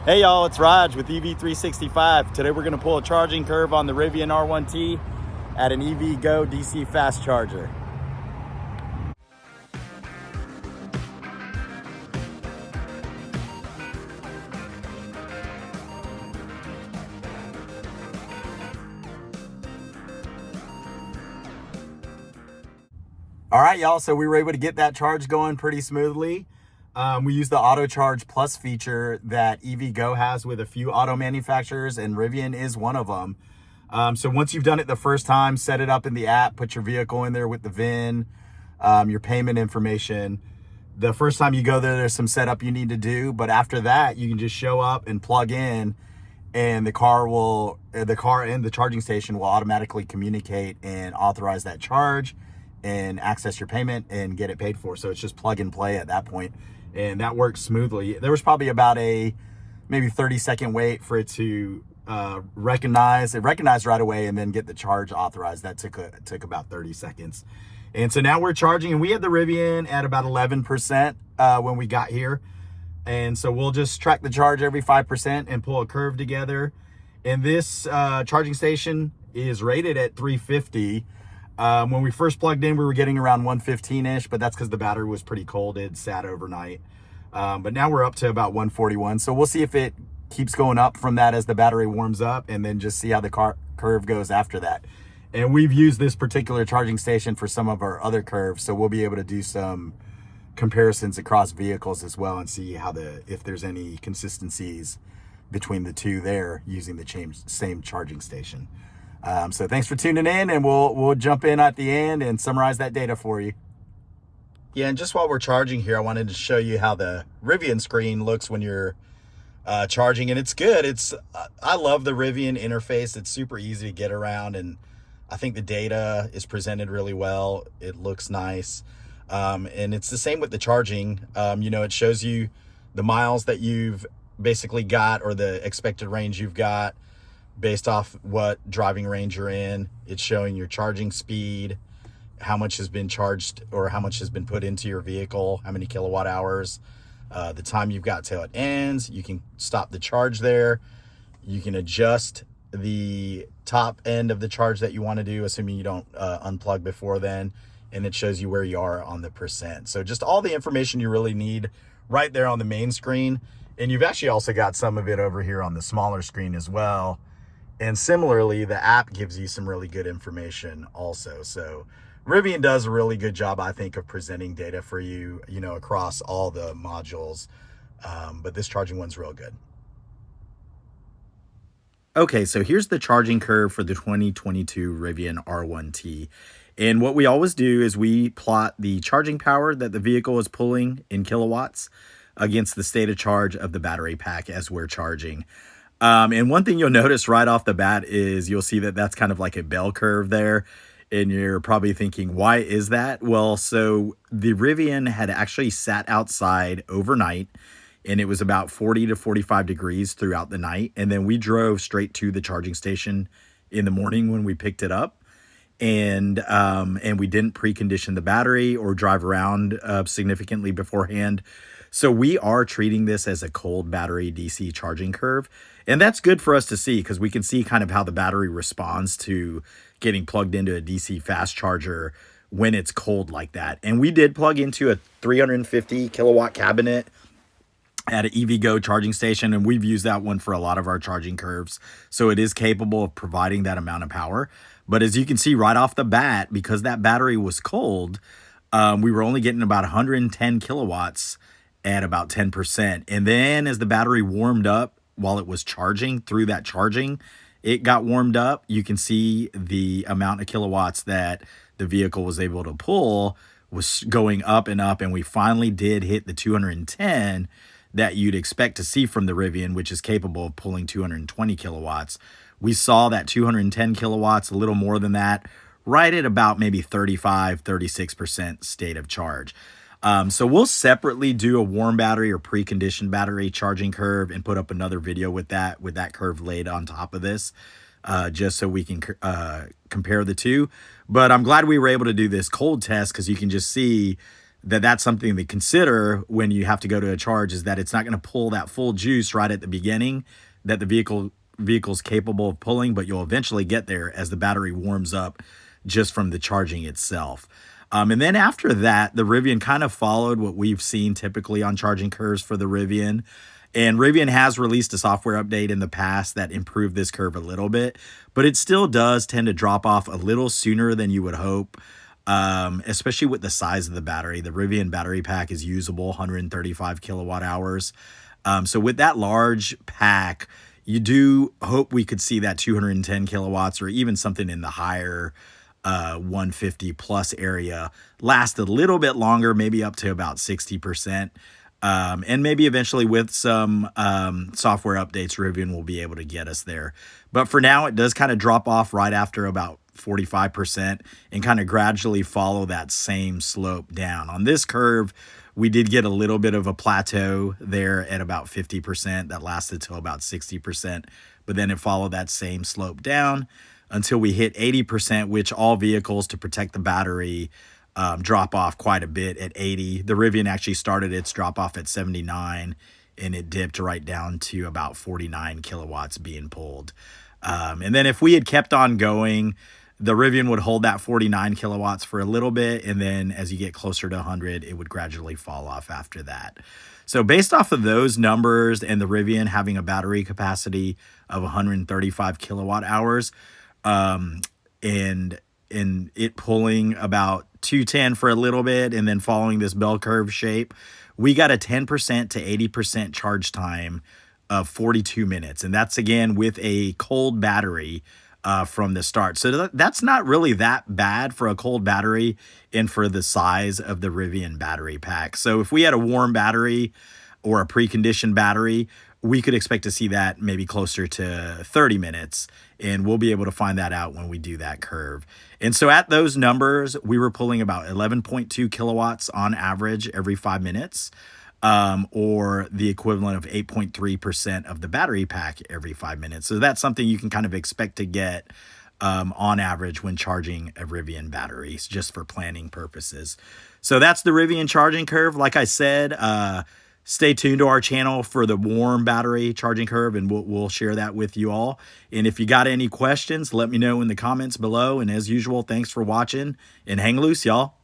Hey y'all, it's Raj with EV365. Today we're going to pull a charging curve on the Rivian R1T at an EVgo DC fast charger. All right, y'all, so we were able to get that charge going pretty smoothly. We use the Autocharge Plus feature that EVgo has with a few auto manufacturers, and Rivian is one of them. So once you've done it the first time, set it up in the app, put your vehicle in there with the VIN, your payment information. The first time you go there, there's some setup you need to do, but after that, you can just show up and plug in, and the car and the charging station will automatically communicate and authorize that charge and access your payment and get it paid for. So it's just plug and play at that point. And that works smoothly. There was probably about a maybe 30-second wait for it to recognize. It recognized right away and then get the charge authorized. That took about 30 seconds. And so now we're charging, and we had the Rivian at about 11% when we got here. And so we'll just track the charge every 5% and pull a curve together. And this charging station is rated at 350. When we first plugged in, we were getting around 115-ish, but that's because the battery was pretty cold. It sat overnight. But now we're up to about 141. So we'll see if it keeps going up from that as the battery warms up, and then just see how the curve goes after that. And we've used this particular charging station for some of our other curves, so we'll be able to do some comparisons across vehicles as well and see how if there's any consistencies between the two there using the same charging station. So thanks for tuning in, and we'll jump in at the end and summarize that data for you. Yeah, and just while we're charging here, I wanted to show you how the Rivian screen looks when you're charging, and it's good. I love the Rivian interface. It's super easy to get around, and I think the data is presented really well. It looks nice, and it's the same with the charging. It shows you the miles that you've basically got, or the expected range you've got, based off what driving range you're in. It's showing your charging speed, how much has been charged or how much has been put into your vehicle, how many kilowatt hours, the time you've got till it ends. You can stop the charge there. You can adjust the top end of the charge that you want to do, assuming you don't unplug before then, and it shows you where you are on the percent. So just all the information you really need right there on the main screen. And you've actually also got some of it over here on the smaller screen as well. And similarly, the app gives you some really good information also. So Rivian does a really good job, I think, of presenting data for you, across all the modules. But this charging one's real good. Okay, so here's the charging curve for the 2022 Rivian R1T. And what we always do is we plot the charging power that the vehicle is pulling in kilowatts against the state of charge of the battery pack as we're charging. And one thing you'll notice right off the bat is you'll see that that's kind of like a bell curve there. And you're probably thinking, why is that? Well, so the Rivian had actually sat outside overnight, and it was about 40 to 45 degrees throughout the night. And then we drove straight to the charging station in the morning when we picked it up. And we didn't precondition the battery or drive around significantly beforehand. So we are treating this as a cold battery DC charging curve. And that's good for us to see, because we can see kind of how the battery responds to getting plugged into a DC fast charger when it's cold like that. And we did plug into a 350 kilowatt cabinet at an EVgo charging station, and we've used that one for a lot of our charging curves. So it is capable of providing that amount of power. But as you can see right off the bat, because that battery was cold, we were only getting about 110 kilowatts at about 10%. And then as the battery warmed up while it was charging, through that charging, it got warmed up. You can see the amount of kilowatts that the vehicle was able to pull was going up and up. And we finally did hit the 210 that you'd expect to see from the Rivian, which is capable of pulling 220 kilowatts. We saw that 210 kilowatts, a little more than that, right at about maybe 35, 36% state of charge. So we'll separately do a warm battery or preconditioned battery charging curve and put up another video with that curve laid on top of this, just so we can compare the two. But I'm glad we were able to do this cold test, because you can just see that's something to consider when you have to go to a charge, is that it's not going to pull that full juice right at the beginning that the vehicle's capable of pulling, but you'll eventually get there as the battery warms up just from the charging itself. And then after that, the Rivian kind of followed what we've seen typically on charging curves for the Rivian. And Rivian has released a software update in the past that improved this curve a little bit, but it still does tend to drop off a little sooner than you would hope, especially with the size of the battery. The Rivian battery pack is usable, 135 kilowatt hours. So with that large pack, you do hope we could see that 210 kilowatts or even something in the higher 150 plus area last a little bit longer, maybe up to about 60%. And maybe eventually with some software updates, Rivian will be able to get us there. But for now, it does kind of drop off right after about 45% and kind of gradually follow that same slope down. On this curve, we did get a little bit of a plateau there at about 50% that lasted till about 60%, but then it followed that same slope down until we hit 80%, which all vehicles, to protect the battery, drop off quite a bit at 80. The Rivian actually started its drop off at 79 and it dipped right down to about 49 kilowatts being pulled. And then if we had kept on going, the Rivian would hold that 49 kilowatts for a little bit, and then as you get closer to 100, it would gradually fall off after that. So based off of those numbers and the Rivian having a battery capacity of 135 kilowatt hours, and it pulling about 210 for a little bit and then following this bell curve shape, we got a 10% to 80% charge time of 42 minutes. And that's again with a cold battery from the start. So that's not really that bad for a cold battery and for the size of the Rivian battery pack. So if we had a warm battery or a preconditioned battery, we could expect to see that maybe closer to 30 minutes, and we'll be able to find that out when we do that curve. And so at those numbers, we were pulling about 11.2 kilowatts on average every 5 minutes, or the equivalent of 8.3% of the battery pack every 5 minutes. So that's something you can kind of expect to get on average when charging a Rivian batteries, just for planning purposes. So that's the Rivian charging curve. Like I said, stay tuned to our channel for the warm battery charging curve, and we'll share that with you all. And if you got any questions, let me know in the comments below. And as usual, thanks for watching, and hang loose, y'all.